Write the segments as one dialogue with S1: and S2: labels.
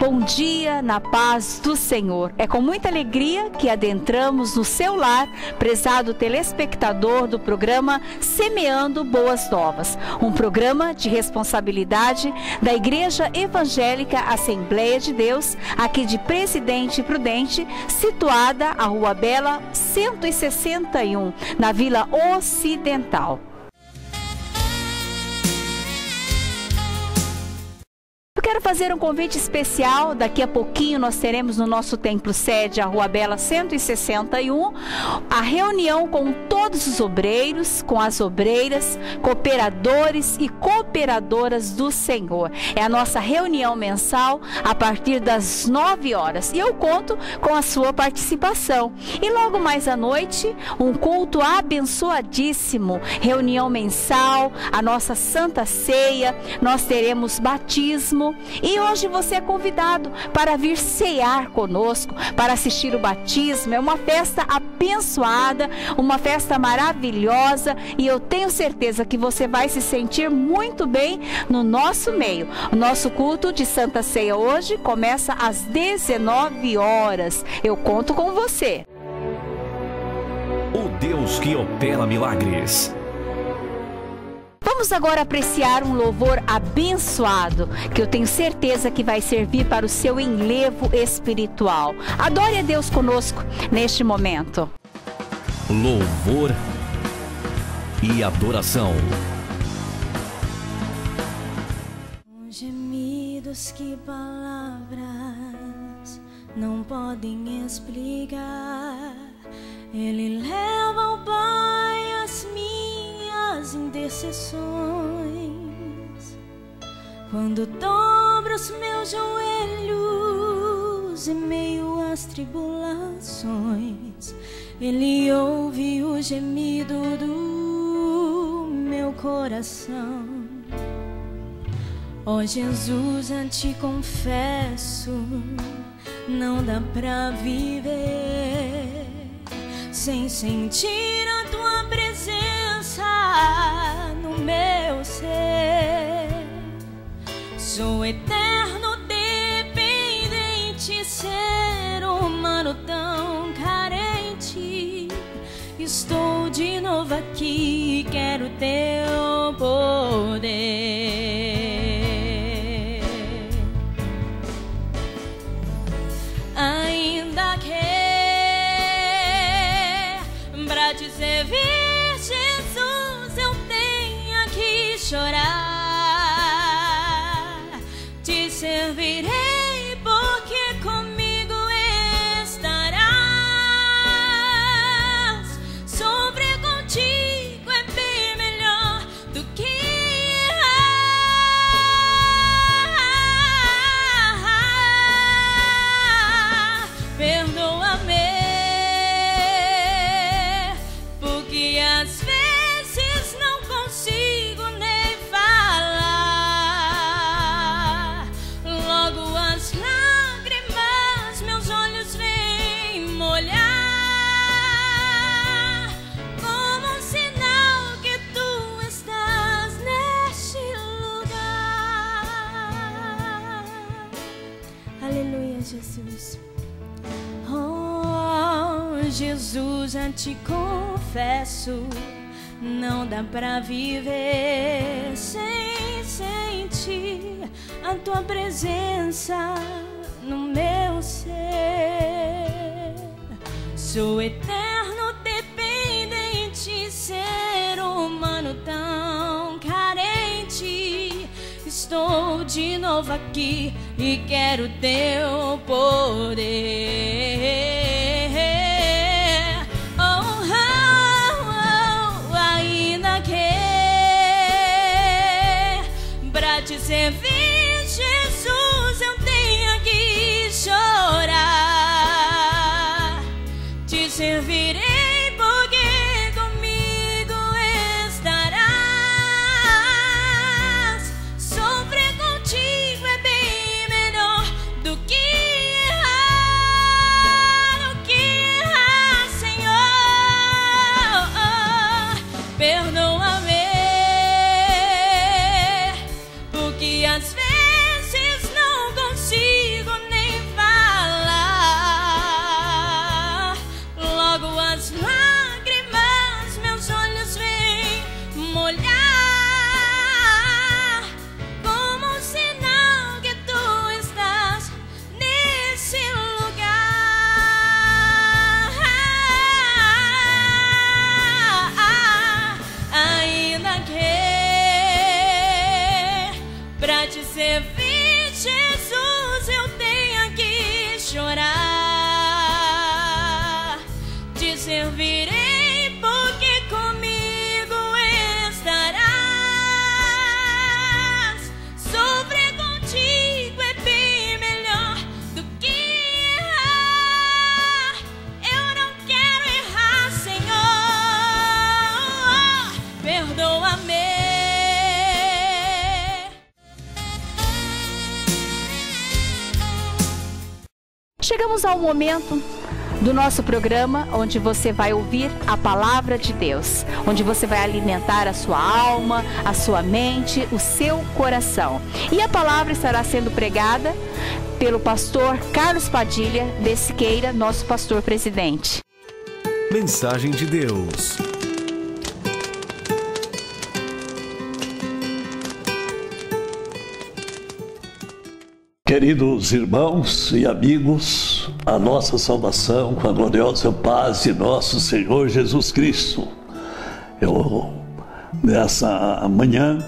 S1: Bom dia na paz do Senhor. É com muita alegria que adentramos no seu lar, prezado telespectador do programa Semeando Boas Novas, um programa de responsabilidade da Igreja Evangélica Assembleia de Deus, aqui de Presidente Prudente, situada à Rua Bela 161, na Vila Ocidental. Quero fazer um convite especial. Daqui a pouquinho nós teremos no nosso templo sede, a Rua Bela 161, a reunião com todos os obreiros, com as obreiras, cooperadores e cooperadoras do Senhor. É a nossa reunião mensal a partir das 9 horas e eu conto com a sua participação. E logo mais à noite, um culto abençoadíssimo, reunião mensal, a nossa Santa Ceia, nós teremos batismo. E hoje você é convidado para vir cear conosco, para assistir o batismo. É uma festa abençoada, uma festa maravilhosa, e eu tenho certeza que você vai se sentir muito bem no nosso meio. O nosso culto de Santa Ceia hoje começa às 19 horas. Eu conto com você.
S2: O Deus que opera milagres.
S1: Vamos agora apreciar um louvor abençoado, que eu tenho certeza que vai servir para o seu enlevo espiritual. Adore a Deus conosco neste momento.
S2: Louvor e adoração.
S3: Gemidos que palavras não podem explicar, Ele leva ao Pai as minhas intercessões. Quando dobro os meus joelhos em meio às tribulações, Ele ouve o gemido do meu coração. Ó Jesus, eu te confesso, não dá pra viver sem sentir a tua presença no meu ser. Sou eterno dependente, ser humano tão carente. Estou de novo aqui, quero teu poder. Ainda que pra te servir, Jesus, eu tenha que chorar, te servirei porque comigo estarás. Sofrer contigo é bem melhor do que errar. Perdoa-me, porque às vezes não consigo nem falar. Logo as lágrimas meus olhos vêm molhar, como um sinal que tu estás neste lugar. Aleluia, Jesus. Oh, Jesus, eu te confesso, não dá pra viver sem sentir a tua presença no meu ser. Sou eterno dependente, ser humano tão carente. Estou de novo aqui e quero teu poder. Ainda que pra te servir, Jesus, eu tenha que chorar, te servirei porque comigo estarás. Sofrer contigo é bem melhor do que errar, Senhor. Perdoa-me, porque às vezes não consigo pra te servir, Jesus, eu tenho que chorar. Te servirei porque comigo estarás. Sofrer contigo é bem melhor do que errar. Eu não quero errar, Senhor, perdoa-me.
S1: Chegamos ao momento do nosso programa onde você vai ouvir a palavra de Deus, onde você vai alimentar a sua alma, a sua mente, o seu coração. E a palavra estará sendo pregada pelo pastor Carlos Padilha de Siqueira, nosso pastor presidente.
S2: Mensagem de Deus.
S4: Queridos irmãos e amigos, a nossa salvação com a gloriosa paz de nosso Senhor Jesus Cristo. Nessa manhã,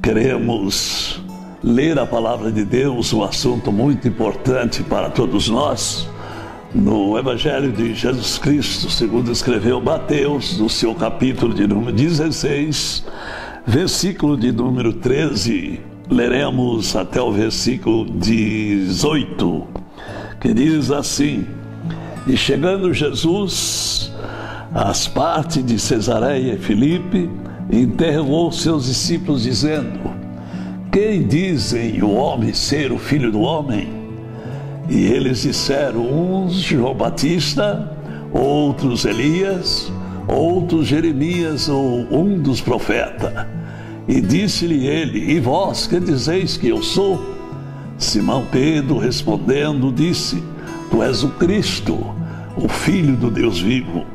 S4: queremos ler a palavra de Deus, um assunto muito importante para todos nós, no Evangelho de Jesus Cristo, segundo escreveu Mateus, no seu capítulo de número 16, versículo de número 13. Leremos até o versículo 18, que diz assim: E chegando Jesus às partes de Cesareia e Filipe, interrogou seus discípulos, dizendo: Quem dizem o homem ser o Filho do Homem? E eles disseram, uns João Batista, outros Elias, outros Jeremias ou um dos profetas. E disse-lhe ele: E vós, que dizeis que eu sou? Simão Pedro, respondendo, disse: Tu és o Cristo, o Filho do Deus vivo.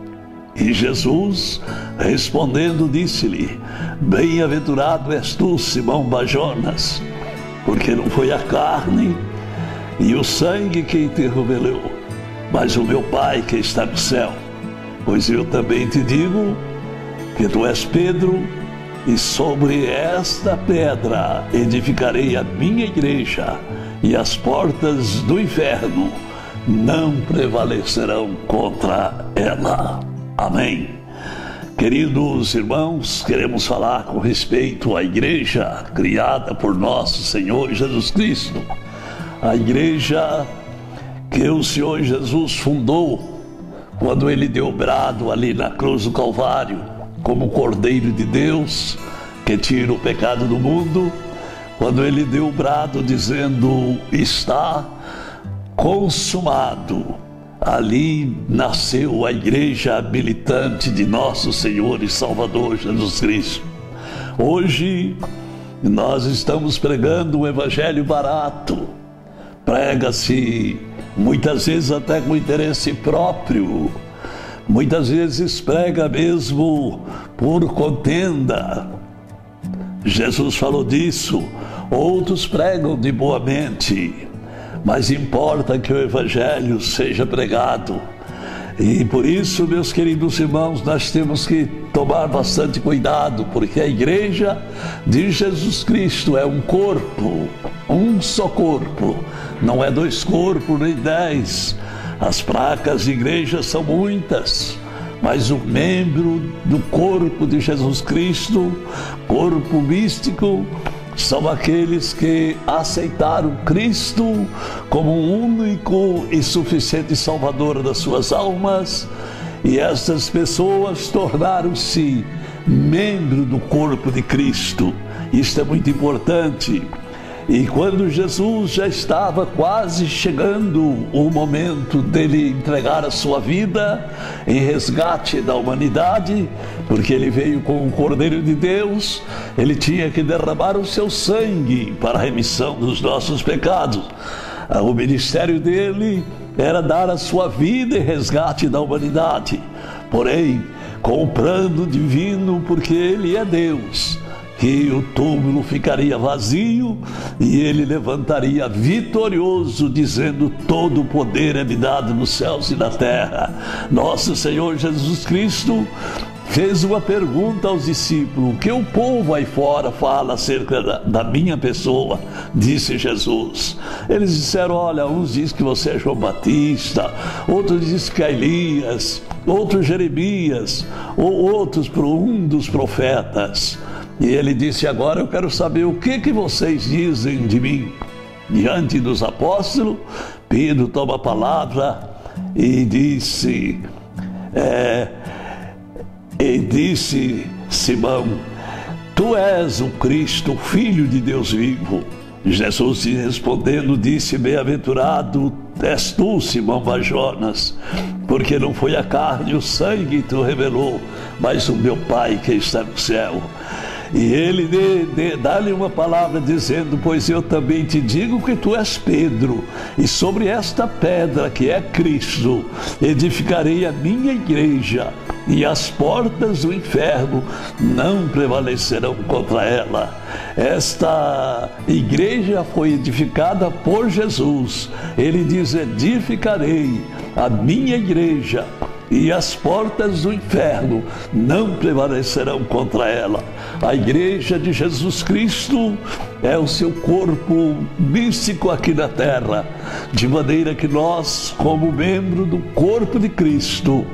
S4: E Jesus, respondendo, disse-lhe: Bem-aventurado és tu, Simão Bajonas, porque não foi a carne e o sangue que te revelou, mas o meu Pai que está no céu. Pois eu também te digo que tu és Pedro, e sobre esta pedra edificarei a minha igreja, e as portas do inferno não prevalecerão contra ela. Amém. Queridos irmãos, queremos falar com respeito à igreja criada por nosso Senhor Jesus Cristo. A igreja que o Senhor Jesus fundou quando ele deu brado ali na cruz do Calvário, como Cordeiro de Deus, que tira o pecado do mundo, quando ele deu o brado dizendo: está consumado. Ali nasceu a igreja militante de nosso Senhor e Salvador Jesus Cristo. Hoje nós estamos pregando um evangelho barato. Prega-se muitas vezes até com interesse próprio. Muitas vezes prega mesmo por contenda. Jesus falou disso. Outros pregam de boa mente, mas importa que o Evangelho seja pregado. E por isso, meus queridos irmãos, nós temos que tomar bastante cuidado, porque a igreja de Jesus Cristo é um corpo, um só corpo. Não é 2 corpos nem 10. As placas de igreja são muitas, mas o membro do corpo de Jesus Cristo, corpo místico, são aqueles que aceitaram Cristo como um único e suficiente Salvador das suas almas, e essas pessoas tornaram-se membro do corpo de Cristo. Isto é muito importante. E quando Jesus já estava quase chegando o momento dele entregar a sua vida em resgate da humanidade, porque ele veio como um Cordeiro de Deus, ele tinha que derramar o seu sangue para a remissão dos nossos pecados. O ministério dele era dar a sua vida em resgate da humanidade, porém com o plano divino, porque ele é Deus, que o túmulo ficaria vazio e ele levantaria vitorioso, dizendo: todo o poder é me dado nos céus e na terra. Nosso Senhor Jesus Cristo fez uma pergunta aos discípulos: o que o povo aí fora fala acerca da minha pessoa? Disse Jesus. Eles disseram: olha, uns dizem que você é João Batista, outros dizem que é Elias, outros Jeremias, ou outros por um dos profetas. E ele disse: agora eu quero saber o que vocês dizem de mim. Diante dos apóstolos, Pedro toma a palavra e disse: Simão, tu és o Cristo, o Filho de Deus vivo. Jesus respondendo disse: bem-aventurado és tu, Simão Bar-Jonas, porque não foi a carne e o sangue que tu revelou, mas o meu Pai que está no céu. E ele dá-lhe uma palavra dizendo: pois eu também te digo que tu és Pedro, e sobre esta pedra que é Cristo edificarei a minha igreja, e as portas do inferno não prevalecerão contra ela. Esta igreja foi edificada por Jesus. Ele diz: edificarei a minha igreja, e as portas do inferno não prevalecerão contra ela. A igreja de Jesus Cristo é o seu corpo místico aqui na terra, de maneira que nós, como membro do corpo de Cristo,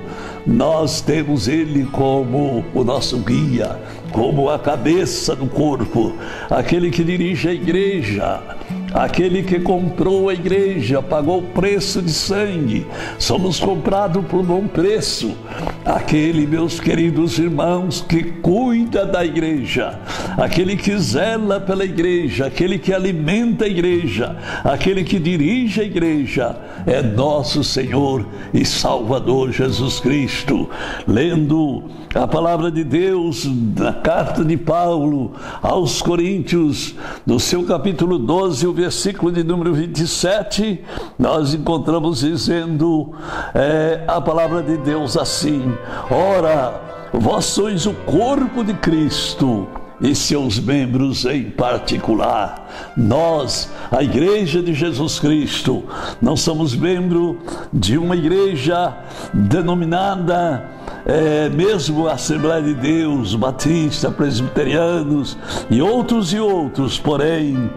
S4: nós temos Ele como o nosso guia, como a cabeça do corpo, aquele que dirige a igreja, aquele que comprou a igreja, pagou o preço de sangue, somos comprados por bom preço. Aquele, meus queridos irmãos, que cuida da igreja, aquele que zela pela igreja, aquele que alimenta a igreja, aquele que dirige a igreja, é nosso Senhor e Salvador Jesus Cristo. Lendo a palavra de Deus na carta de Paulo aos Coríntios, no seu capítulo 12, o versículo de número 27, nós encontramos dizendo a palavra de Deus assim: ora, vós sois o corpo de Cristo e seus membros em particular. Nós, a igreja de Jesus Cristo, não somos membro de uma igreja denominada mesmo Assembleia de Deus, Batista, Presbiterianos e outros, porém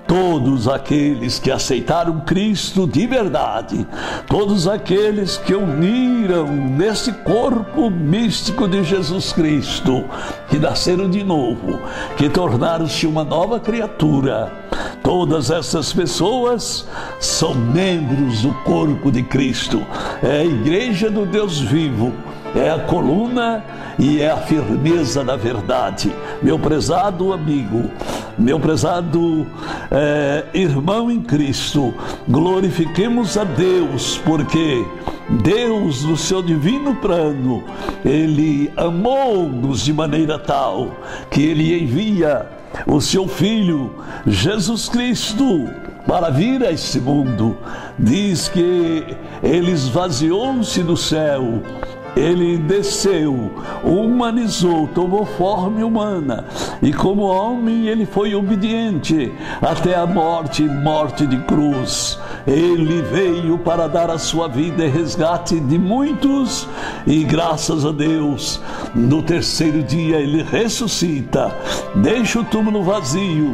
S4: todos aqueles que aceitaram Cristo de verdade, todos aqueles que uniram nesse corpo místico de Jesus Cristo, que nasceram de novo, que tornaram-se uma nova criatura, todas essas pessoas são membros do corpo de Cristo. É a igreja do Deus vivo, é a coluna e é a firmeza da verdade. Meu prezado amigo, meu prezado irmão em Cristo, glorifiquemos a Deus, porque Deus, no seu divino plano, Ele amou-nos de maneira tal que Ele envia o seu Filho, Jesus Cristo, para vir a este mundo. Diz que Ele esvaziou-se do céu, Ele desceu, humanizou, tomou forma humana, e como homem Ele foi obediente até a morte de cruz. Ele veio para dar a sua vida em resgate de muitos, e graças a Deus, no terceiro dia Ele ressuscita, deixa o túmulo vazio,